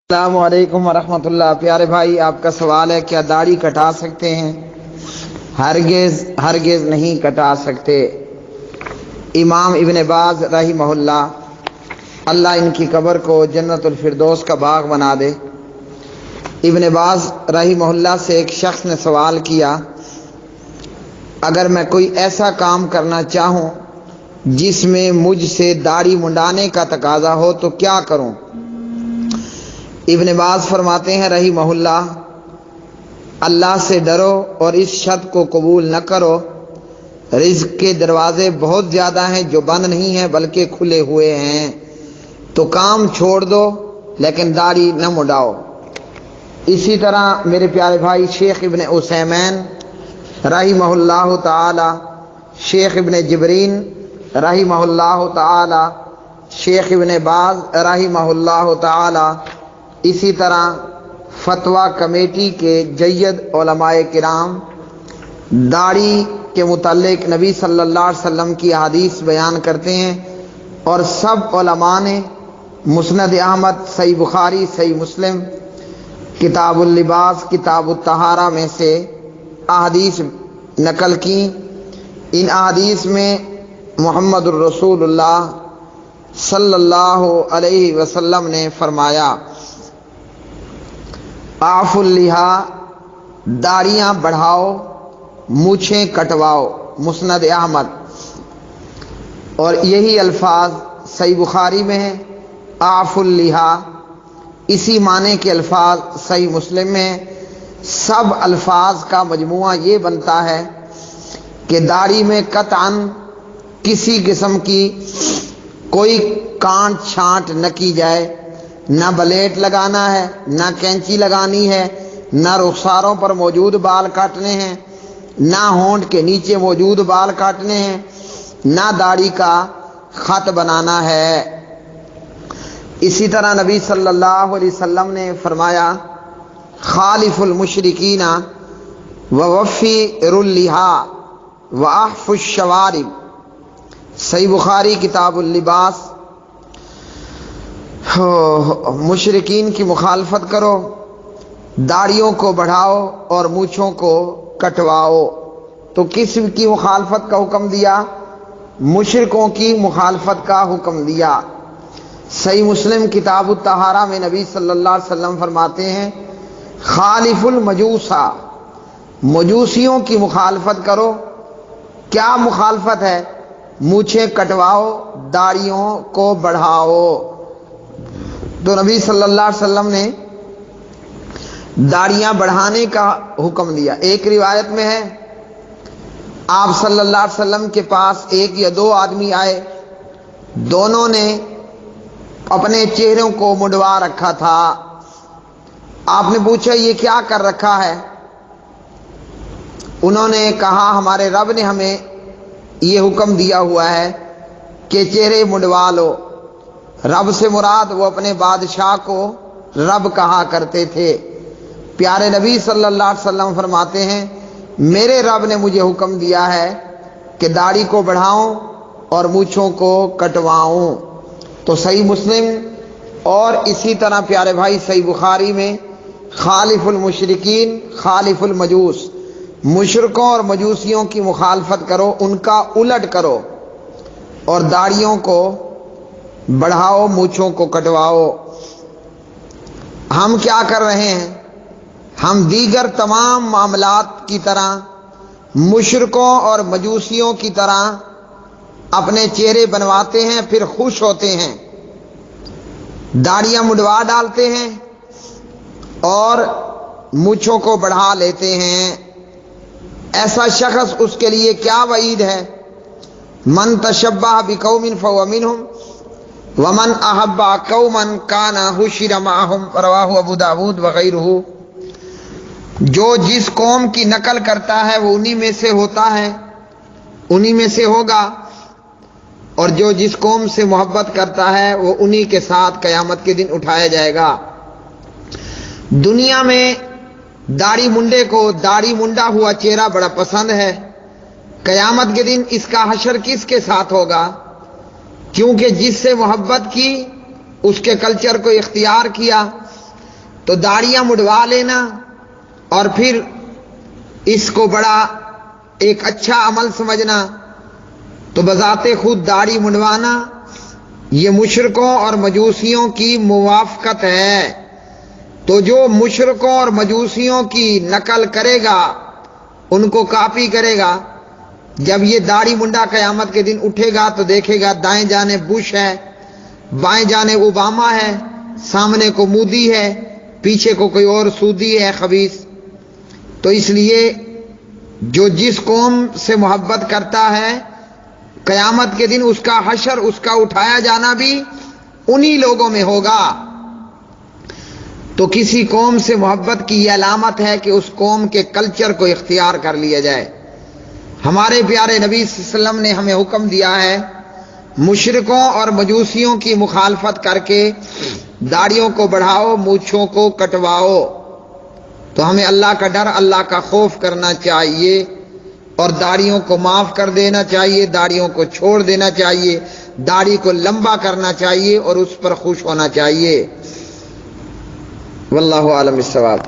السلام علیکم ورحمۃ اللہ۔ پیارے بھائی، آپ کا سوال ہے کیا داڑھی کٹا سکتے ہیں؟ ہرگز نہیں کٹا سکتے۔ امام ابن باز رحمہ اللہ ان کی قبر کو جنت الفردوس کا باغ بنا دے۔ ابن باز رحمہ اللہ سے ایک شخص نے سوال کیا، اگر میں کوئی ایسا کام کرنا چاہوں جس میں مجھ سے داڑھی منڈانے کا تقاضا ہو تو کیا کروں؟ ابن باز فرماتے ہیں رحمہ اللہ سے ڈرو اور اس شرط کو قبول نہ کرو، رزق کے دروازے بہت زیادہ ہیں جو بند نہیں ہیں بلکہ کھلے ہوئے ہیں، تو کام چھوڑ دو لیکن داڑھی نہ منڈاؤ۔ اسی طرح میرے پیارے بھائی شیخ ابن عثیمین رحمہ اللہ تعالی، شیخ ابن جبرین رحمہ اللہ تعالی، شیخ ابن باز رحمہ اللہ تعالی، اسی طرح فتویٰ کمیٹی کے جید علماء کرام داڑھی کے متعلق نبی صلی اللہ علیہ وسلم کی حدیث بیان کرتے ہیں، اور سب علماء نے مسند احمد، صحیح بخاری، صحیح مسلم، کتاب اللباس، کتاب الطہارہ میں سے احادیث نقل کی۔ ان احادیث میں محمد الرسول اللہ صلی اللہ علیہ وسلم نے فرمایا، اعفوا اللحا، داڑیاں بڑھاؤ، مونچھیں کٹواؤ، مسند احمد، اور یہی الفاظ صحیح بخاری میں ہیں، اعفوا اللحا، اسی معنی کے الفاظ صحیح مسلم میں ہیں۔ سب الفاظ کا مجموعہ یہ بنتا ہے کہ داڑھی میں قطعاً کسی قسم کی کوئی کانٹ چھانٹ نہ کی جائے، نہ بلیٹ لگانا ہے، نہ کینچی لگانی ہے، نہ رخساروں پر موجود بال کاٹنے ہیں، نہ ہونٹ کے نیچے موجود بال کاٹنے ہیں، نہ داڑھی کا خط بنانا ہے۔ اسی طرح نبی صلی اللہ علیہ وسلم نے فرمایا، خالف المشرکین ووفر اللحا واحف الشوارب، صحیح بخاری کتاب اللباس۔ مشرکین کی مخالفت کرو، داڑھیوں کو بڑھاؤ اور مونچھوں کو کٹواؤ۔ تو کس کی مخالفت کا حکم دیا؟ مشرکوں کی مخالفت کا حکم دیا۔ صحیح مسلم کتاب الطہارہ میں نبی صلی اللہ علیہ وسلم فرماتے ہیں، خالف المجوسا، مجوسیوں کی مخالفت کرو۔ کیا مخالفت ہے؟ مونچھیں کٹواؤ، داڑھیوں کو بڑھاؤ۔ تو نبی صلی اللہ علیہ وسلم نے داڑیاں بڑھانے کا حکم دیا۔ ایک روایت میں ہے، آپ صلی اللہ علیہ وسلم کے پاس ایک یا دو آدمی آئے، دونوں نے اپنے چہروں کو منڈوا رکھا تھا۔ آپ نے پوچھا یہ کیا کر رکھا ہے؟ انہوں نے کہا ہمارے رب نے ہمیں یہ حکم دیا ہوا ہے کہ چہرے منڈوا لو۔ رب سے مراد وہ اپنے بادشاہ کو رب کہا کرتے تھے۔ پیارے نبی صلی اللہ علیہ وسلم فرماتے ہیں، میرے رب نے مجھے حکم دیا ہے کہ داڑھی کو بڑھاؤں اور مونچھوں کو کٹواؤں۔ تو صحیح مسلم اور اسی طرح پیارے بھائی صحیح بخاری میں، خالف المشرکین خالف المجوس، مشرکوں اور مجوسیوں کی مخالفت کرو، ان کا الٹ کرو، اور داڑھیوں کو بڑھاؤ، مونچھوں کو کٹواؤ۔ ہم کیا کر رہے ہیں؟ ہم دیگر تمام معاملات کی طرح مشرکوں اور مجوسیوں کی طرح اپنے چہرے بنواتے ہیں، پھر خوش ہوتے ہیں، داڑیاں منڈوا ڈالتے ہیں اور مونچھوں کو بڑھا لیتے ہیں۔ ایسا شخص، اس کے لیے کیا وعید ہے؟ من تشبہ بقوم فہو منہم ومن احب قوما کان حشر معہم، رواہ ابو داود وغیرہ۔ جو جس قوم کی نقل کرتا ہے وہ انہی میں سے ہوتا ہے، انہی میں سے ہوگا، اور جو جس قوم سے محبت کرتا ہے وہ انہی کے ساتھ قیامت کے دن اٹھایا جائے گا۔ دنیا میں داڑھی منڈے کو داڑھی منڈا ہوا چہرہ بڑا پسند ہے، قیامت کے دن اس کا حشر کس کے ساتھ ہوگا؟ کیونکہ جس سے محبت کی، اس کے کلچر کو اختیار کیا، تو داڑیاں مڈوا لینا اور پھر اس کو بڑا ایک اچھا عمل سمجھنا، تو بذات خود داڑھی منڈوانا یہ مشرکوں اور مجوسیوں کی موافقت ہے۔ تو جو مشرکوں اور مجوسیوں کی نقل کرے گا، ان کو کاپی کرے گا، جب یہ داڑھی منڈا قیامت کے دن اٹھے گا تو دیکھے گا دائیں جانب بش ہے، بائیں جانب اوباما ہے، سامنے کو مودی ہے، پیچھے کو کوئی اور سودی ہے خبیث۔ تو اس لیے جو جس قوم سے محبت کرتا ہے، قیامت کے دن اس کا حشر، اس کا اٹھایا جانا بھی انہی لوگوں میں ہوگا۔ تو کسی قوم سے محبت کی یہ علامت ہے کہ اس قوم کے کلچر کو اختیار کر لیا جائے۔ ہمارے پیارے نبی صلی اللہ علیہ وسلم نے ہمیں حکم دیا ہے مشرکوں اور مجوسیوں کی مخالفت کر کے داڑھیوں کو بڑھاؤ، مونچھوں کو کٹواؤ۔ تو ہمیں اللہ کا ڈر، اللہ کا خوف کرنا چاہیے اور داڑھیوں کو معاف کر دینا چاہیے، داڑھیوں کو چھوڑ دینا چاہیے، داڑھی کو لمبا کرنا چاہیے اور اس پر خوش ہونا چاہیے۔ واللہ عالم الصواب۔